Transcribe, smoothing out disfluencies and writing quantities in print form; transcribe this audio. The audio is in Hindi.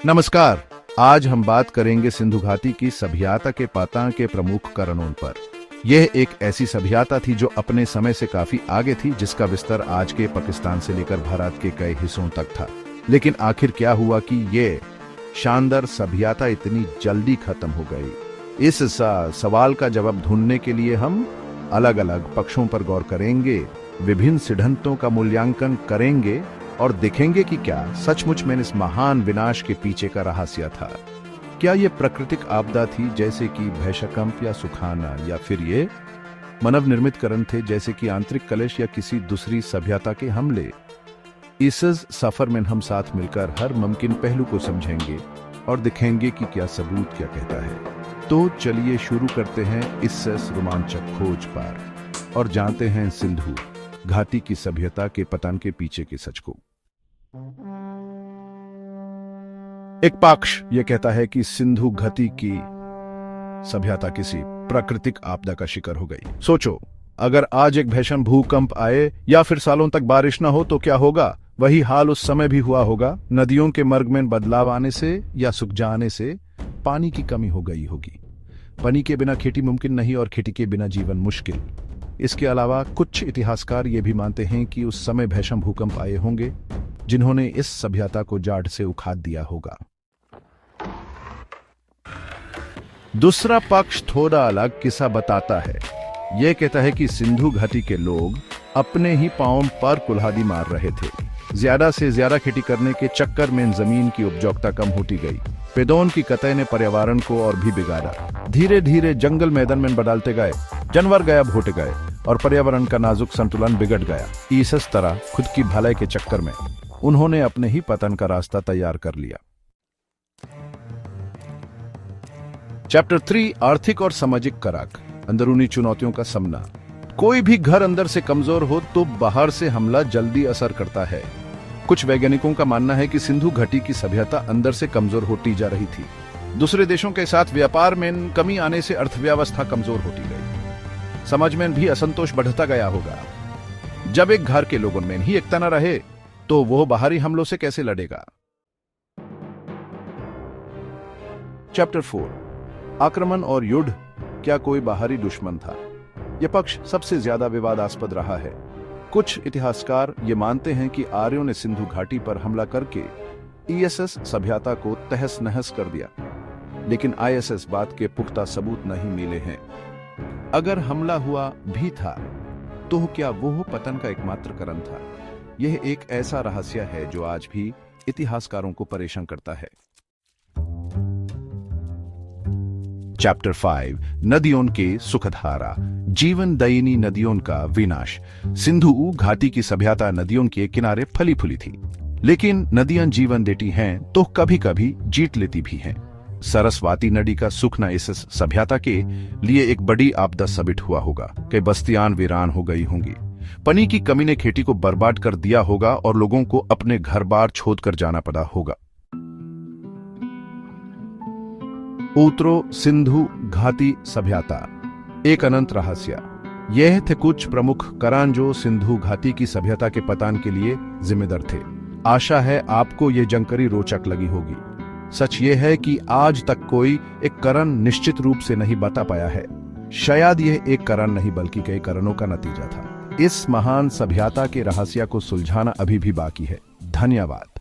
नमस्कार। आज हम बात करेंगे सिंधु घाटी की सभ्यता के पतन के प्रमुख कारणों पर। यह एक ऐसी सभ्यता थी जो अपने समय से काफी आगे थी, जिसका विस्तार आज के पाकिस्तान से लेकर भारत के कई हिस्सों तक था। लेकिन आखिर क्या हुआ कि ये शानदार सभ्यता इतनी जल्दी खत्म हो गई? इस सवाल का जवाब ढूंढने के लिए हम अलग अलग पक्षों पर गौर करेंगे, विभिन्न सिद्धांतों का मूल्यांकन करेंगे और देखेंगे कि क्या सचमुच में इस महान विनाश के पीछे का रहस्य था। क्या ये प्राकृतिक आपदा थी जैसे कि भूकंप या सुखाना, या फिर ये मानव निर्मित कारण थे जैसे कि आंतरिक कलेश या किसी दूसरी सभ्यता के हमले? इस सफर में हम साथ मिलकर हर मुमकिन पहलू को समझेंगे और दिखेंगे कि क्या सबूत क्या कहता है। तो चलिए शुरू करते हैं इस रोमांचक खोज पर और जानते हैं सिंधु घाटी की सभ्यता के पतन के पीछे के सच को। एक पक्ष यह कहता है कि सिंधु घाटी की सभ्यता किसी प्राकृतिक आपदा का शिकार हो गई। सोचो, अगर आज एक भीषण भूकंप आए या फिर सालों तक बारिश न हो तो क्या होगा? वही हाल उस समय भी हुआ होगा। नदियों के मार्ग में बदलाव आने से या सूख जाने से पानी की कमी हो गई होगी। पानी के बिना खेती मुमकिन नहीं और खेती के बिना जीवन मुश्किल। इसके अलावा कुछ इतिहासकार ये भी मानते हैं कि उस समय भीषण भूकंप आए होंगे जिन्होंने इस सभ्यता को जड़ से उखाड़ दिया होगा। दूसरा पक्ष थोड़ा अलग किस्सा बताता है। यह कहता है कि सिंधु घाटी के लोग अपने ही पांव पर कुल्हाड़ी मार रहे थे। ज्यादा से ज्यादा खेती करने के चक्कर में जमीन की उपजाऊता कम होती गई। पेड़ों की कटाई ने पर्यावरण को और भी बिगाड़ा। धीरे धीरे जंगल मैदान में बदलते गए, जानवर गायब होते गए और पर्यावरण का नाजुक संतुलन बिगड़ गया। इस तरह खुद की भलाई के चक्कर में उन्होंने अपने ही पतन का रास्ता तैयार कर लिया। चैप्टर 3, आर्थिक और सामाजिक कारक, अंदरूनी चुनौतियों का सामना। कोई भी घर अंदर से कमजोर हो तो बाहर से हमला जल्दी असर करता है। कुछ वैज्ञानिकों का मानना है कि सिंधु घाटी की सभ्यता अंदर से कमजोर होती जा रही थी। दूसरे देशों के साथ व्यापार में कमी आने से अर्थव्यवस्था कमजोर होती गई। समाज में भी असंतोष बढ़ता गया होगा। जब एक घर के लोगों में ही एकता न रहे तो वो बाहरी हमलों से कैसे लड़ेगा? चैप्टर 4, आक्रमण और युद्ध, क्या कोई बाहरी दुश्मन था? यह पक्ष सबसे ज्यादा विवादास्पद रहा है। कुछ इतिहासकार ये मानते हैं कि आर्यों ने सिंधु घाटी पर हमला करके ईएसएस सभ्यता को तहस नहस कर दिया, लेकिन आईएसएस बात के पुख्ता सबूत नहीं मिले हैं। अगर हमला हुआ भी था तो क्या वो पतन का एकमात्र कारण था? यह एक ऐसा रहस्य है जो आज भी इतिहासकारों को परेशान करता है। चैप्टर 5, नदियों के सुखधारा, जीवनदायिनी नदियों का विनाश। सिंधु घाटी की सभ्यता नदियों के किनारे फली फूली थी, लेकिन नदियां जीवन देती हैं तो कभी कभी जीत लेती भी हैं। सरस्वती नदी का सूखना इस सभ्यता के लिए एक बड़ी आपदा साबित हुआ होगा। कई बस्तियां वीरान हो गई होंगी। पानी की कमी ने खेती को बर्बाद कर दिया होगा और लोगों को अपने घर बार छोड़कर जाना पड़ा होगा। उत्तरो सिंधु घाटी सभ्यता, एक अनंत रहस्य। यह थे कुछ प्रमुख कारण जो सिंधु घाटी की सभ्यता के पतन के लिए जिम्मेदार थे। आशा है आपको यह जानकारी रोचक लगी होगी। सच यह है कि आज तक कोई एक कारण निश्चित रूप से नहीं बता पाया है। शायद यह एक कारण नहीं बल्कि कई कारणों का नतीजा था। इस महान सभ्यता के रहस्य को सुलझाना अभी भी बाकी है। धन्यवाद।